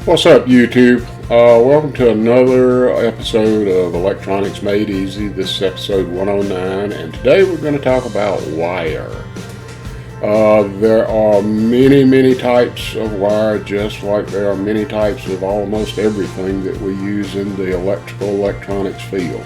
What's up, YouTube? Welcome to another episode of Electronics Made Easy. This is episode 109, and today we're going to talk about wire. There are many types of wire, just like there are many types of almost everything that we use in the electronics field.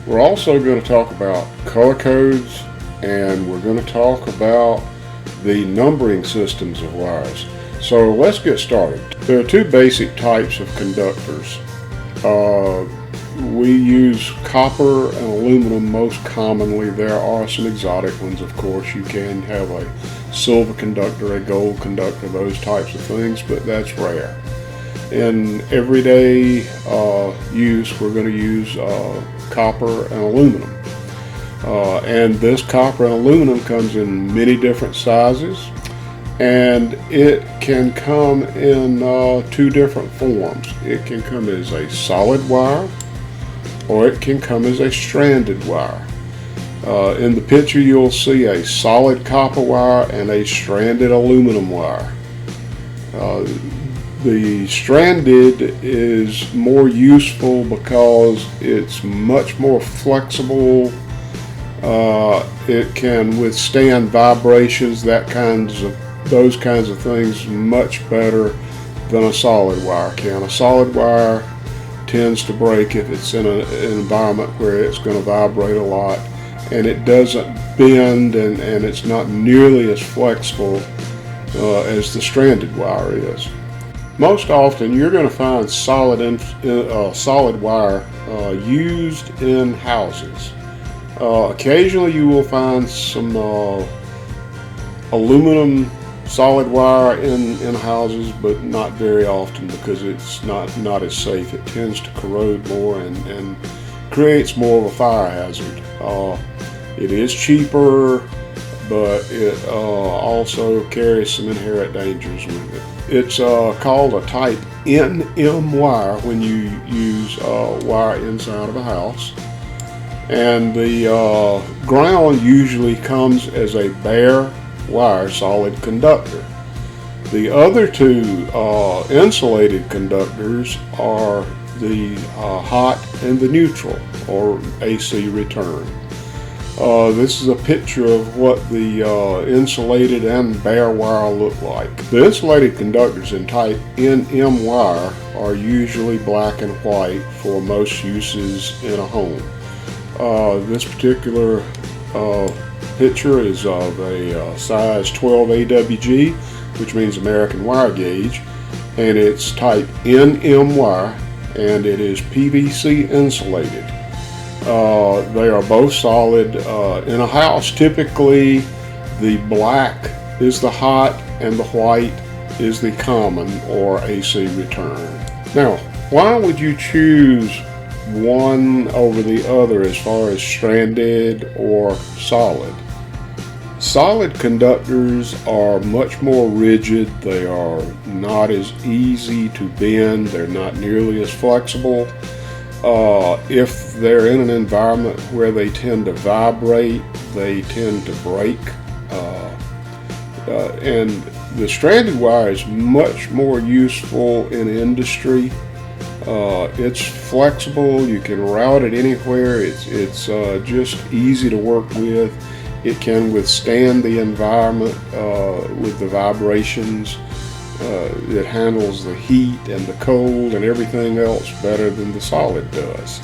We're also going to talk about color codes, and we're going to talk about the numbering systems of wires. So let's get started. There are two basic types of conductors. We use copper and aluminum most commonly. There are some exotic ones, of course. You can have a silver conductor, a gold conductor, those types of things, but that's rare. In everyday use, we're going to use copper and aluminum. And this copper and aluminum comes in many different sizes. And it can come in two different forms. It can come as a solid wire, or it can come as a stranded wire. In the picture you'll see a solid copper wire and a stranded aluminum wire. The stranded is more useful because it's much more flexible. It can withstand vibrations, those kinds of things much better than a solid wire can. A solid wire tends to break if it's in an environment where it's going to vibrate a lot, and it doesn't bend, and it's not nearly as flexible as the stranded wire is. Most often you're going to find solid wire used in houses. Occasionally you will find some aluminum solid wire in houses, but not very often because it's not as safe. It tends to corrode more and creates more of a fire hazard. It is cheaper, but it also carries some inherent dangers with it. It's called a type NM wire when you use wire inside of a house. And the ground usually comes as a bare wire solid conductor. The other two insulated conductors are the hot and the neutral, or AC return. This is a picture of what the insulated and bare wire look like. The insulated conductors in type NM wire are usually black and white for most uses in a home. This particular picture is of a size 12 AWG, which means American wire gauge, and it's type NM wire, and it is PVC insulated. They are both solid. In a house, typically the black is the hot and the white is the common or AC return. Now, why would you choose one over the other as far as stranded or solid? Solid conductors are much more rigid. They are not as easy to bend. They're not nearly as flexible. If they're in an environment where they tend to vibrate, they tend to break. And the stranded wire is much more useful in industry. It's flexible. You can route it anywhere. It's just easy to work with. It can withstand the environment with the vibrations. It handles the heat and the cold and everything else better than the solid does.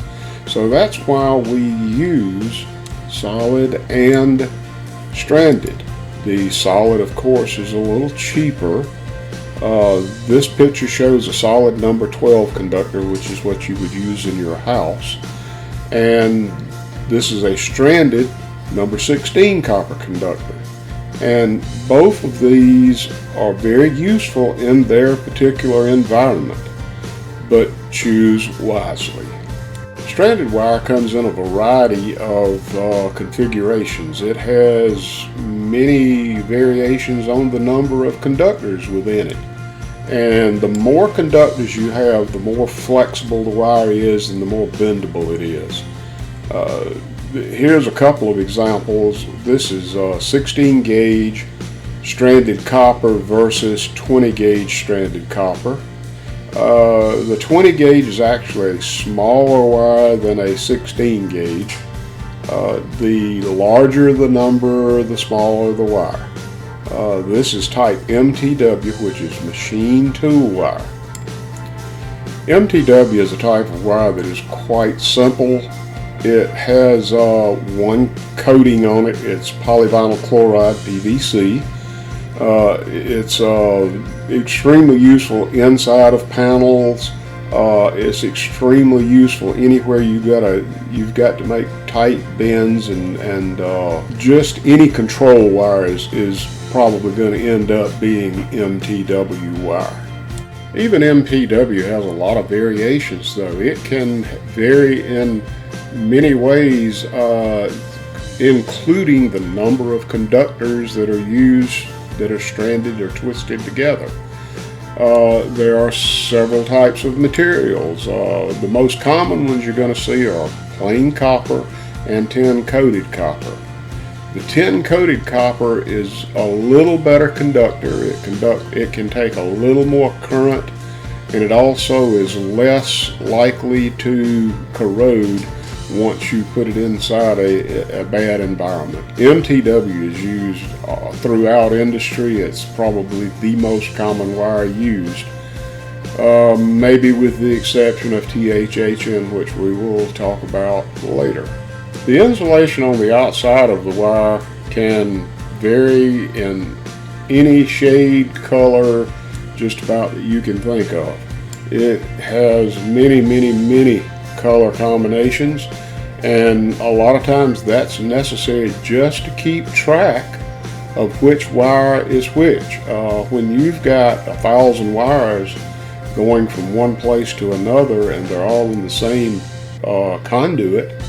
So that's why we use solid and stranded. The solid, of course, is a little cheaper. This picture shows a solid number 12 conductor, which is what you would use in your house. And this is a stranded number 16 copper conductor. And both of these are very useful in their particular environment, but choose wisely. Stranded wire comes in a variety of configurations. It has many variations on the number of conductors within it. And the more conductors you have, the more flexible the wire is and the more bendable it is. Here's a couple of examples. This is 16 gauge stranded copper versus 20 gauge stranded copper. The 20 gauge is actually a smaller wire than a 16 gauge. The larger the number, the smaller the wire. This is type MTW, which is machine tool wire. MTW is a type of wire that is quite simple. It has one coating on it. It's polyvinyl chloride, PVC. It's extremely useful inside of panels. It's extremely useful anywhere you've got to make tight bends, and just any control wire is probably going to end up being MTW wire. Even MTW has a lot of variations though. It can vary in many ways, including the number of conductors that are used, that are stranded or twisted together. There are several types of materials. The most common ones you're going to see are plain copper and tin coated copper. The tin coated copper is a little better conductor. It can take a little more current, and it also is less likely to corrode once you put it inside a bad environment. MTW is used throughout industry. It's probably the most common wire used, maybe with the exception of THHN, which we will talk about later. The insulation on the outside of the wire can vary in any shade, color, just about that you can think of. It has many color combinations, and a lot of times that's necessary just to keep track of which wire is which. When you've got 1,000 wires going from one place to another and they're all in the same conduit,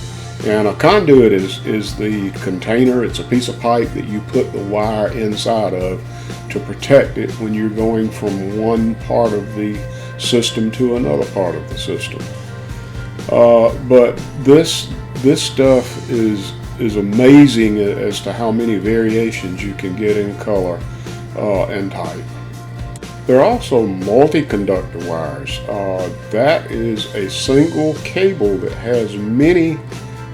and a conduit is the container. It's a piece of pipe that you put the wire inside of to protect it when you're going from one part of the system to another part of the system. But this stuff is amazing as to how many variations you can get in color and type. There are also multi-conductor wires. That is a single cable that has many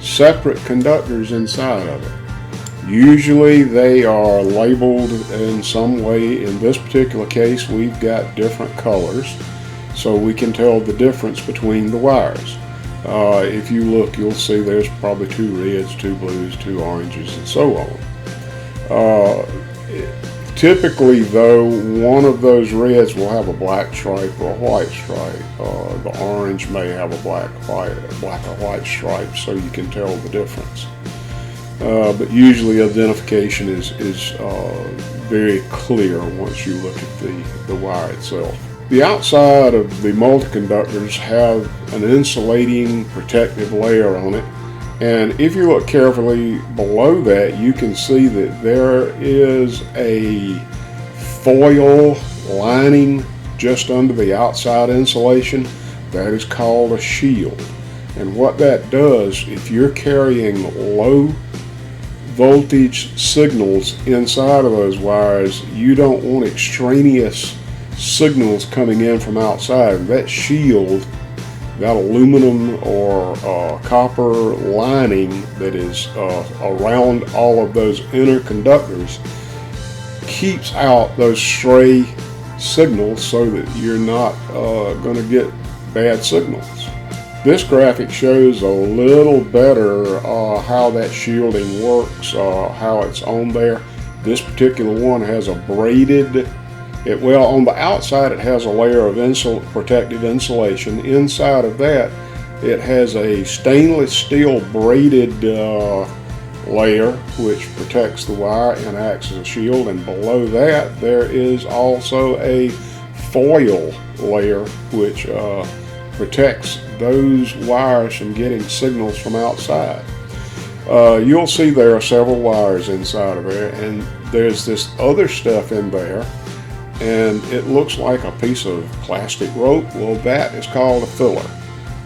separate conductors inside of it. Usually they are labeled in some way. In this particular case, we've got different colors, so we can tell the difference between the wires. If you look, you'll see there's probably 2 reds, 2 blues, 2 oranges, and so on. Typically though, one of those reds will have a black stripe or a white stripe. The orange may have a black or white stripe, so you can tell the difference. But usually identification is very clear once you look at the wire itself. The outside of the multi-conductors have an insulating protective layer on it, and if you look carefully below that, you can see that there is a foil lining just under the outside insulation. That is called a shield. And what that does, if you're carrying low voltage signals inside of those wires, you don't want extraneous signals coming in from outside. That shield, that aluminum or copper lining that is around all of those inner conductors, keeps out those stray signals so that you're not going to get bad signals. This graphic shows a little better how that shielding works, how it's on there. This particular one has a braided, well, on the outside it has a layer of protective insulation. Inside of that it has a stainless steel braided layer which protects the wire and acts as a shield, and below that there is also a foil layer which protects those wires from getting signals from outside. You'll see there are several wires inside of there, and there's this other stuff in there, and it looks like a piece of plastic rope. Well, that is called a filler.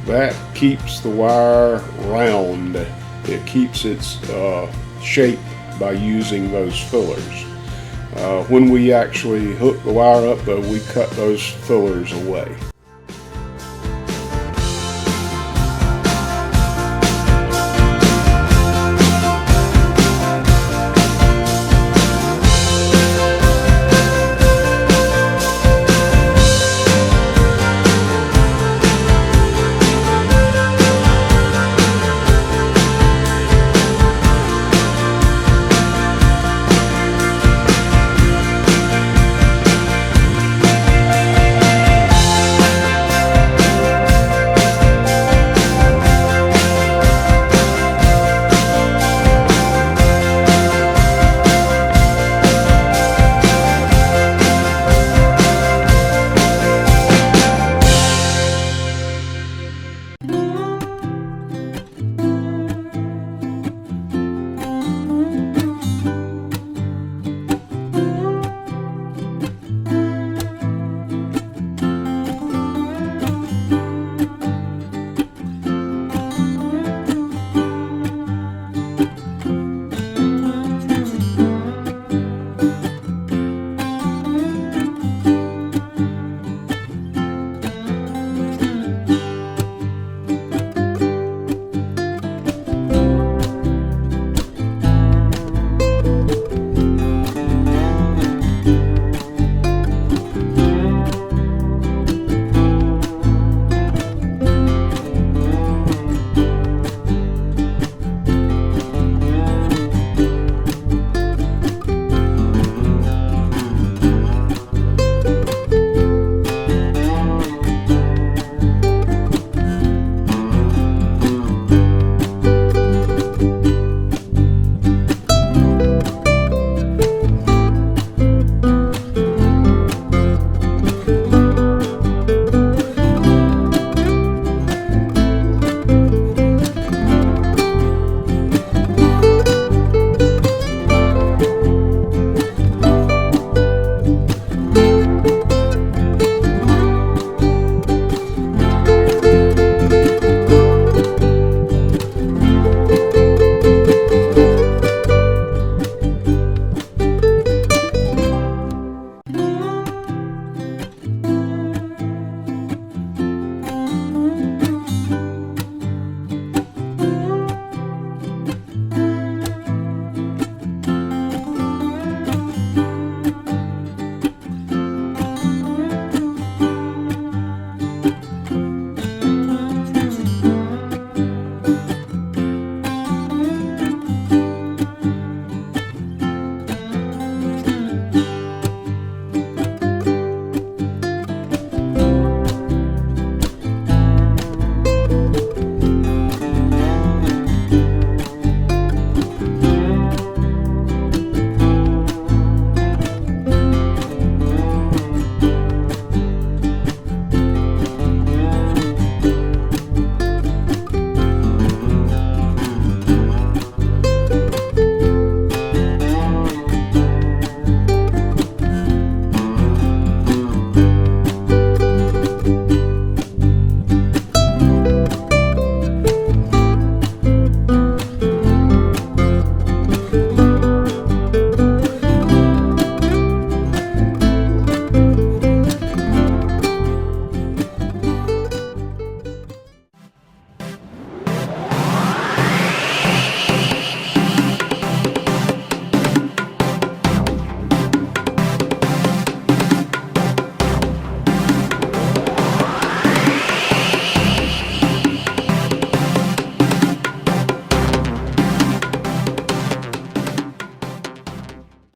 That keeps the wire round. It keeps its shape by using those fillers. When we actually hook the wire up though, we cut those fillers away.